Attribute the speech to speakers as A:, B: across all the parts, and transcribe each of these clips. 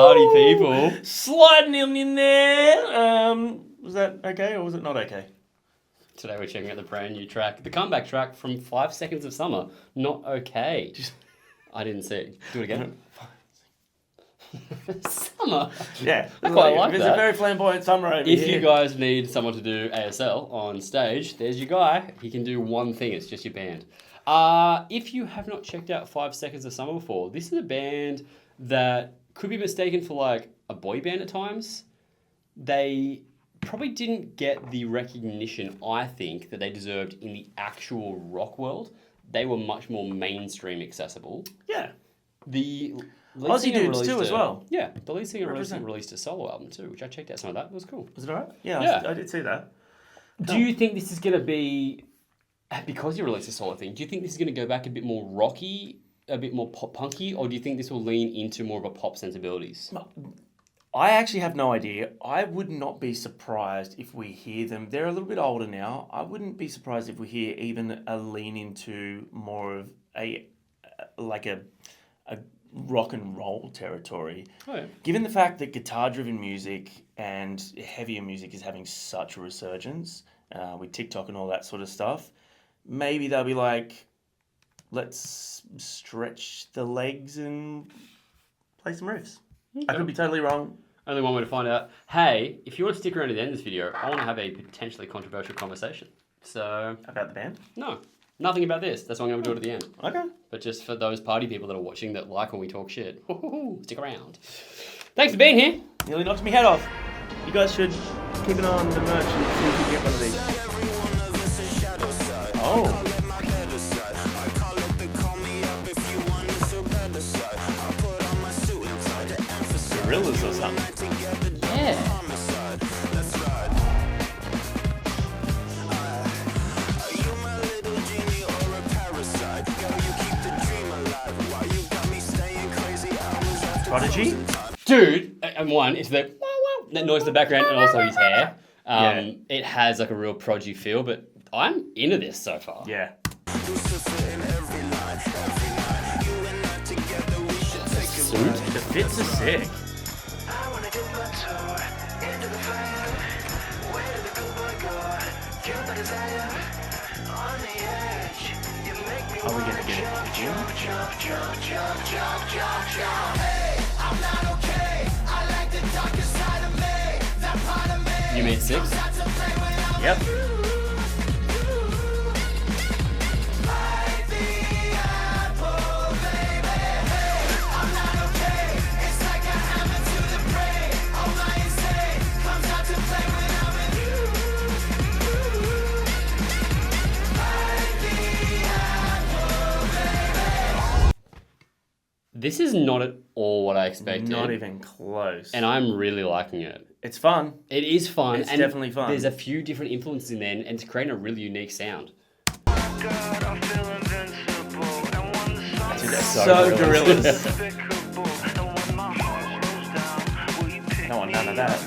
A: party people.
B: Sliding in there. Was that okay or was it not okay?
A: Today we're checking out the brand new track, the comeback track from 5 Seconds of Summer. Not okay. I didn't see it. Do it again. Summer.
B: Yeah.
A: I quite like
B: It's
A: that.
B: a very flamboyant summer over
A: If
B: here.
A: you guys need someone to do ASL on stage, there's your guy. He can do one thing. It's just your band. If you have not checked out 5 Seconds of Summer before, this is a band that could be mistaken for like a boy band at times. They probably didn't get the recognition, I think, that they deserved in the actual rock world. They were much more mainstream accessible.
B: Yeah.
A: The lead
B: Aussie
A: singer
B: dudes too as well.
A: Yeah, the lead singer
B: Represent.
A: released a solo album too, which I checked out some of that. It was cool.
B: Was it alright? Yeah,
A: Yeah.
B: I did see that.
A: Do you think this is going to be, because you released a solo thing, do you think this is going to go back a bit more rocky, a bit more pop punky, or do you think this will lean into more of a pop sensibilities?
B: I actually have no idea. I would not be surprised if we hear them. They're a little bit older now. I wouldn't be surprised if we hear even a lean into more of a rock and roll territory.
A: Oh, yeah.
B: Given the fact that guitar-driven music and heavier music is having such a resurgence with TikTok and all that sort of stuff, maybe they'll be like, let's stretch the legs and play some riffs.
A: Okay.
B: I could be totally wrong.
A: Only one way to find out. Hey, if you want to stick around to the end of this video, I want to have a potentially controversial conversation. So,
B: About the band?
A: no, nothing about this. That's why I'm going to do it at the end.
B: Okay.
A: But just for those party people that are watching that like when we talk shit, stick around. Thanks for being here.
B: Nearly knocked me head off. You guys should keep an eye on the merch and see if you can get one of these. Oh. Gorillas or something.
A: Yeah.
B: Prodigy?
A: Dude, and one, it's the that noise in the background and also his hair.
B: Yeah.
A: It has like a real prodigy feel, but I'm into this so far.
B: Yeah.
A: Suit.
B: The fits are sick. Are we gonna get it?
A: You mean 6?
B: Yep.
A: This is not at all what I expected.
B: Not even close.
A: And I'm really liking it.
B: It's fun.
A: It is fun.
B: It's
A: and
B: definitely fun.
A: There's a few different influences in there, and it's creating a really unique sound.
B: That's
A: so
B: gorillas. Don't want none of that.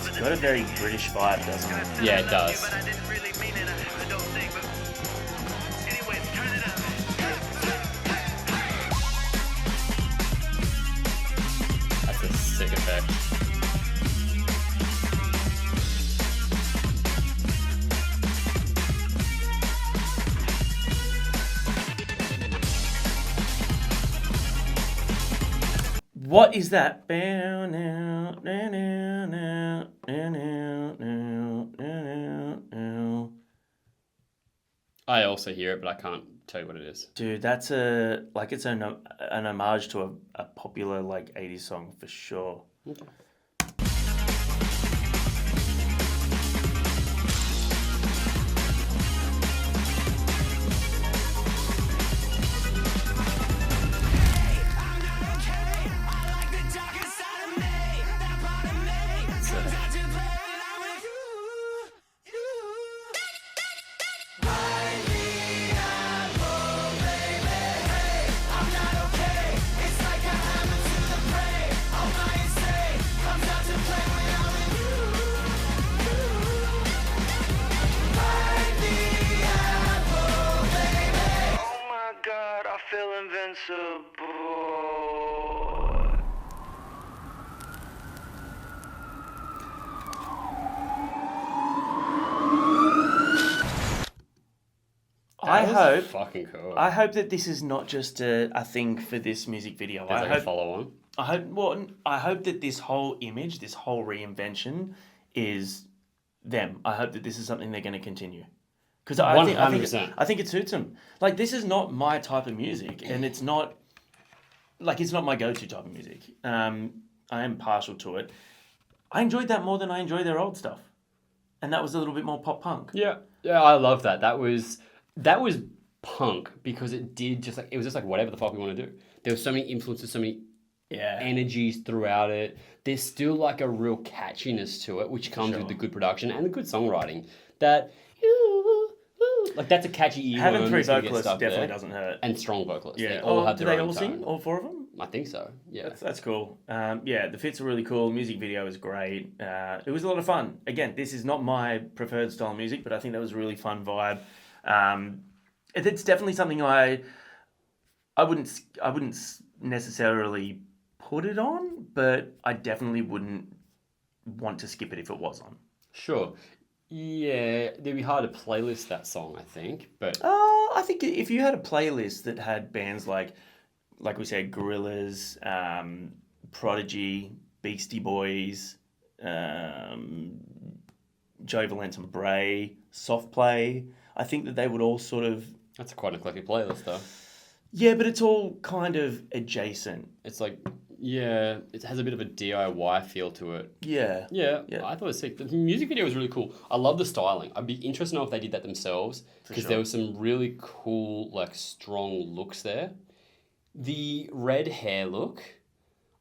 B: It's got a very British vibe, doesn't it?
A: Yeah, it does. That's a sick effect.
B: What is that?
A: I also hear it, but I can't tell you what it is.
B: Dude, that's it's an homage to a popular like 80s song for sure.
A: Okay. Fucking cool.
B: I hope that this is not just a thing for this music video.
A: There's like a follow on.
B: I hope that this whole image, this whole reinvention, is them. I hope that this is something they're going to continue. Because I think it suits them. Like, this is not my type of music, and it's not my go-to type of music. I am partial to it. I enjoyed that more than I enjoy their old stuff, and that was a little bit more pop punk.
A: Yeah, I love that. That was punk because it was just like whatever the fuck we want to do. There were so many influences, so many energies throughout it. There's still like a real catchiness to it, which comes with the good production and the good songwriting. That like that's a catchy earworm.
B: Having three vocalists definitely doesn't hurt.
A: And strong vocalists.
B: Yeah.
A: They all have
B: do
A: their
B: they
A: own
B: all
A: tone.
B: sing? All four of them?
A: I think so. Yeah.
B: That's cool. The fits are really cool. Music video is great. It was a lot of fun. Again, this is not my preferred style of music, but I think that was a really fun vibe. It's definitely something I wouldn't necessarily put it on, but I definitely wouldn't want to skip it if it was on.
A: Sure. Yeah, it'd be hard to playlist that song, I think, but...
B: I think if you had a playlist that had bands like we said, Gorillaz, Prodigy, Beastie Boys, Joe Valence and Bray, Soft Play, I think that they would all sort of...
A: That's quite an eclectic playlist, though.
B: Yeah, but it's all kind of adjacent.
A: It's like... Yeah, it has a bit of a DIY feel to it.
B: Yeah.
A: I thought it was sick. The music video was really cool. I love the styling. I'd be interested to know if they did that themselves because there was some really cool, like, strong looks there. The red hair look,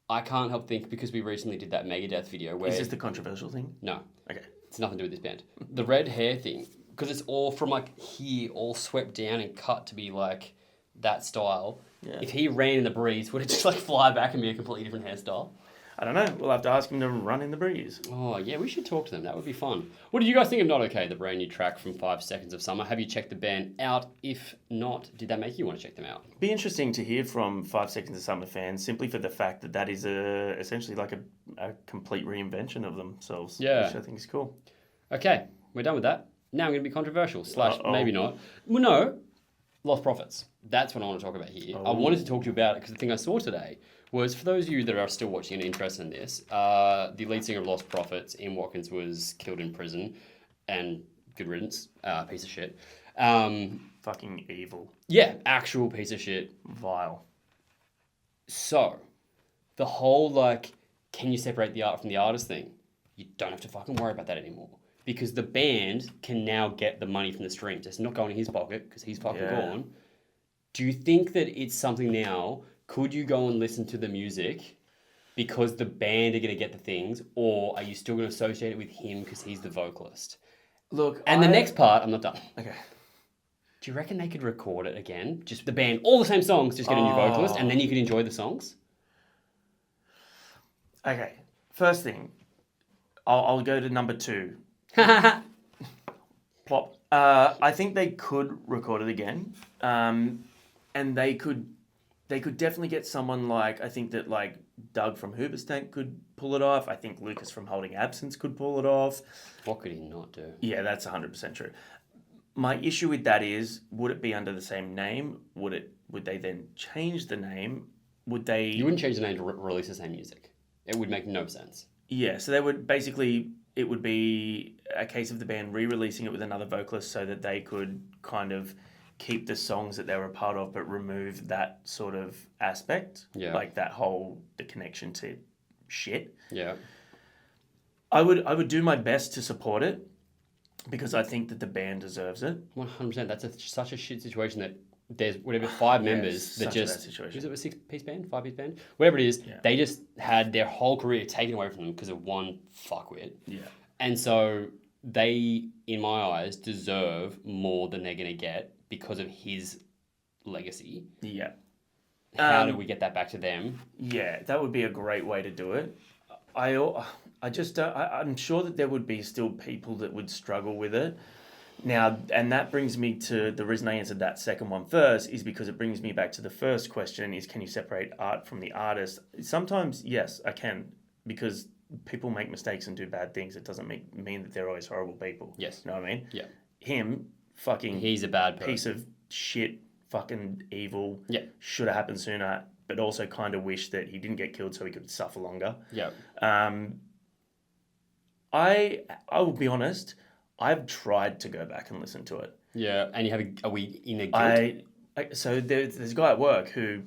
A: I can't help think because we recently did that Megadeth video where...
B: Is this the controversial thing?
A: No.
B: Okay.
A: It's nothing to do with this band. The red hair thing, because it's all from, like, here, all swept down and cut to be, like, that style... Yeah. If he ran in the breeze, would it just like fly back and be a completely different hairstyle?
B: I don't know. We'll have to ask him to run in the breeze.
A: Oh, yeah, we should talk to them. That would be fun. What do you guys think of Not Okay, the brand new track from 5 Seconds of Summer? Have you checked the band out? If not, did that make you want to check them out?
B: Be interesting to hear from 5 Seconds of Summer fans simply for the fact that is essentially like a complete reinvention of themselves.
A: Yeah.
B: Which I think is cool.
A: Okay, we're done with that. Now I'm going to be controversial, / maybe not. Well, no. Lost Profits. That's what I want to talk about here. I wanted to talk to you about it because the thing I saw today was, for those of you that are still watching and interested in this, the lead singer of Lost Profits, Ian Watkins, was killed in prison, and good riddance, piece of shit.
B: Fucking evil.
A: Yeah, actual piece of shit.
B: Vile.
A: So, the whole, like, can you separate the art from the artist thing? You don't have to fucking worry about that anymore. Because the band can now get the money from the streams. It's not going in his pocket because he's fucking gone. Do you think that it's something now, could you go and listen to the music because the band are going to get the things, or are you still going to associate it with him because he's the vocalist?
B: Look,
A: the next part, I'm not done.
B: Okay.
A: Do you reckon they could record it again? Just the band, all the same songs, just get a new vocalist, and then you could enjoy the songs?
B: Okay. First thing, I'll go to number 2. Plop. I think they could record it again, and they could definitely get someone like, I think that like Doug from Hoobastank could pull it off. I think Lucas from Holding Absence could pull it off.
A: What could he not do?
B: Yeah, that's 100% true. My issue with that is, would it be under the same name? Would they then change the name? Would they?
A: You wouldn't change the name to release the same music. It would make no sense.
B: Yeah, so they would basically. It would be a case of the band re-releasing it with another vocalist so that they could kind of keep the songs that they were a part of, but remove that sort of aspect, like the connection to shit.
A: Yeah.
B: I would do my best to support it because I think that the band deserves it.
A: 100%. That's such a shit situation that there's whatever 5 members that
B: such a bad
A: just
B: situation.
A: is it a 6-piece band, 5-piece band, whatever it is.
B: Yeah.
A: They just had their whole career taken away from them because of one fuckwit.
B: Yeah.
A: And so they, in my eyes, deserve more than they're gonna get because of his legacy.
B: Yeah.
A: How do we get that back to them?
B: Yeah, that would be a great way to do it. I'm sure that there would be still people that would struggle with it. Now, and that brings me to the reason I answered that second one first is because it brings me back to the first question is, can you separate art from the artist? Sometimes, yes, I can, because people make mistakes and do bad things. It doesn't mean that they're always horrible people.
A: Yes.
B: You know what I mean?
A: Yeah.
B: Him,
A: He's a bad person.
B: piece of shit, fucking evil.
A: Yeah.
B: Should have happened sooner, but also kind of wish that he didn't get killed so he could suffer longer.
A: Yeah.
B: I will be honest, I've tried to go back and listen to it.
A: Yeah. And are we in a guilt?
B: So there's a guy at work who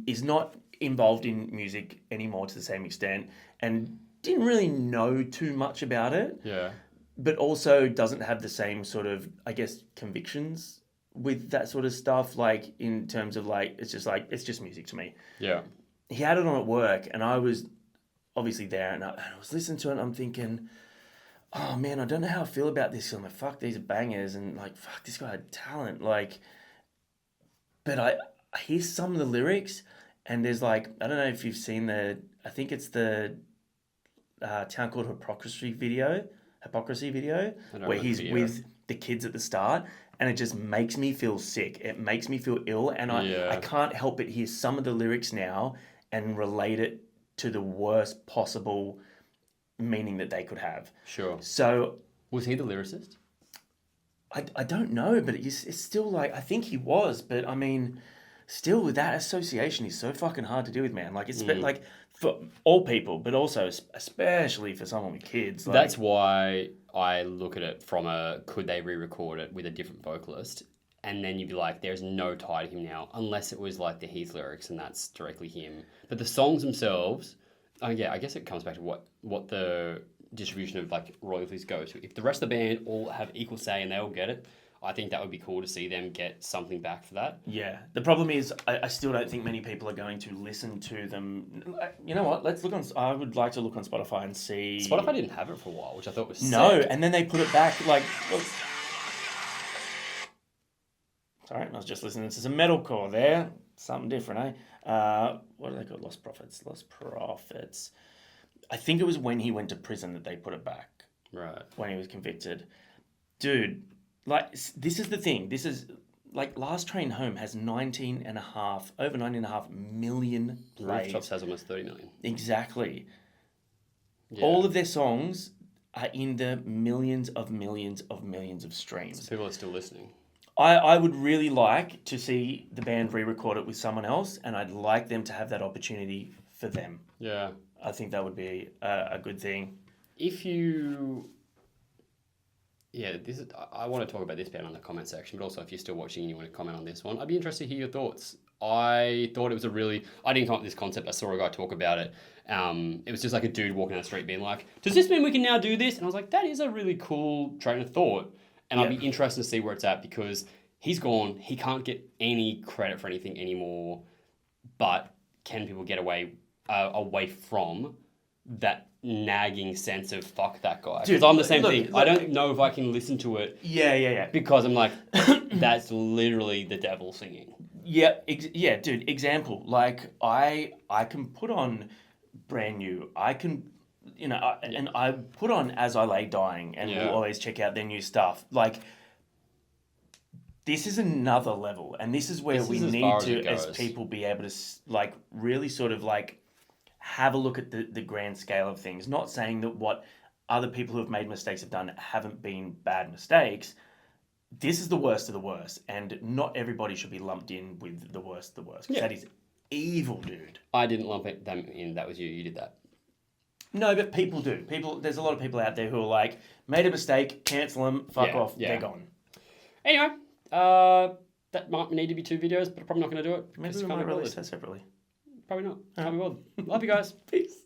B: is not involved in music anymore to the same extent and didn't really know too much about it.
A: Yeah.
B: But also doesn't have the same sort of, I guess, convictions with that sort of stuff. Like in terms of it's just music to me.
A: Yeah.
B: He had it on at work and I was obviously there and I was listening to it and I'm thinking, oh man, I don't know how I feel about this. I'm like, fuck, these are bangers and fuck, this guy had talent. But I hear some of the lyrics and there's I don't know if you've seen I think it's the Town Called Hypocrisy video, where he's with the kids at the start and it just makes me feel sick. It makes me feel ill and I can't help but hear some of the lyrics now and relate it to the worst possible meaning that they could have.
A: Sure.
B: So
A: was he the lyricist?
B: I don't know, but it's still I think he was, but I mean, still with that association is so fucking hard to do with, man. It's for all people, but also especially for someone with kids.
A: That's why I look at it from could they re-record it with a different vocalist? And then you'd be like, there's no tie to him now, unless it was the Heath lyrics and that's directly him. But the songs themselves, I guess it comes back to what the distribution of royalties go to. If the rest of the band all have equal say and they all get it, I think that would be cool to see them get something back for that.
B: Yeah. The problem is I still don't think many people are going to listen to them. You know what? Let's look I would like to look on Spotify and see.
A: Spotify didn't have it for a while, which I thought was
B: No,
A: sick.
B: and then they put it back sorry, I was just listening to some metalcore there. Something different, eh? What do they call Lost Profits? I think it was when he went to prison that they put it back.
A: Right.
B: When he was convicted. Dude, this is the thing. This is, Last Train Home has over 19.5 million plays.
A: Rooftops has almost 30 million.
B: Exactly.
A: Yeah.
B: All of their songs are in the millions of streams.
A: So people are still listening.
B: I would really like to see the band re-record it with someone else, and I'd like them to have that opportunity for them.
A: Yeah.
B: I think that would be a good thing.
A: I want to talk about this band on the comment section, but also if you're still watching and you want to comment on this one, I'd be interested to hear your thoughts. I thought it was I didn't come up with this concept, I saw a guy talk about it. It was just a dude walking down the street being like, does this mean we can now do this? And I was like, that is a really cool train of thought. And I'd be interested to see where it's at because he's gone. He can't get any credit for anything anymore. But can people get away from that nagging sense of fuck that guy? Because I'm the same thing. I don't know if I can listen to it.
B: Yeah.
A: Because I'm like, that's literally the devil singing.
B: Yeah, dude. Example, I can put on Brand New. I can. And I put on As I Lay Dying and we'll always check out their new stuff. This is another level. And this is where we need to, as people, be able to, really sort of, have a look at the grand scale of things. Not saying that what other people who have made mistakes have done haven't been bad mistakes. This is the worst of the worst. And not everybody should be lumped in with the worst of the worst. Because that is evil, dude.
A: I didn't lump them in. That was you. You did that.
B: No, but people do. There's a lot of people out there who are made a mistake, cancel them, fuck off, they're gone.
A: Anyway, That might need to be 2 videos, but I'm probably not going to do it.
B: Maybe
A: because
B: we
A: can't
B: might
A: be
B: release
A: bothered.
B: that separately.
A: Probably not.
B: All
A: Can't be bothered. Love you guys.
B: Peace.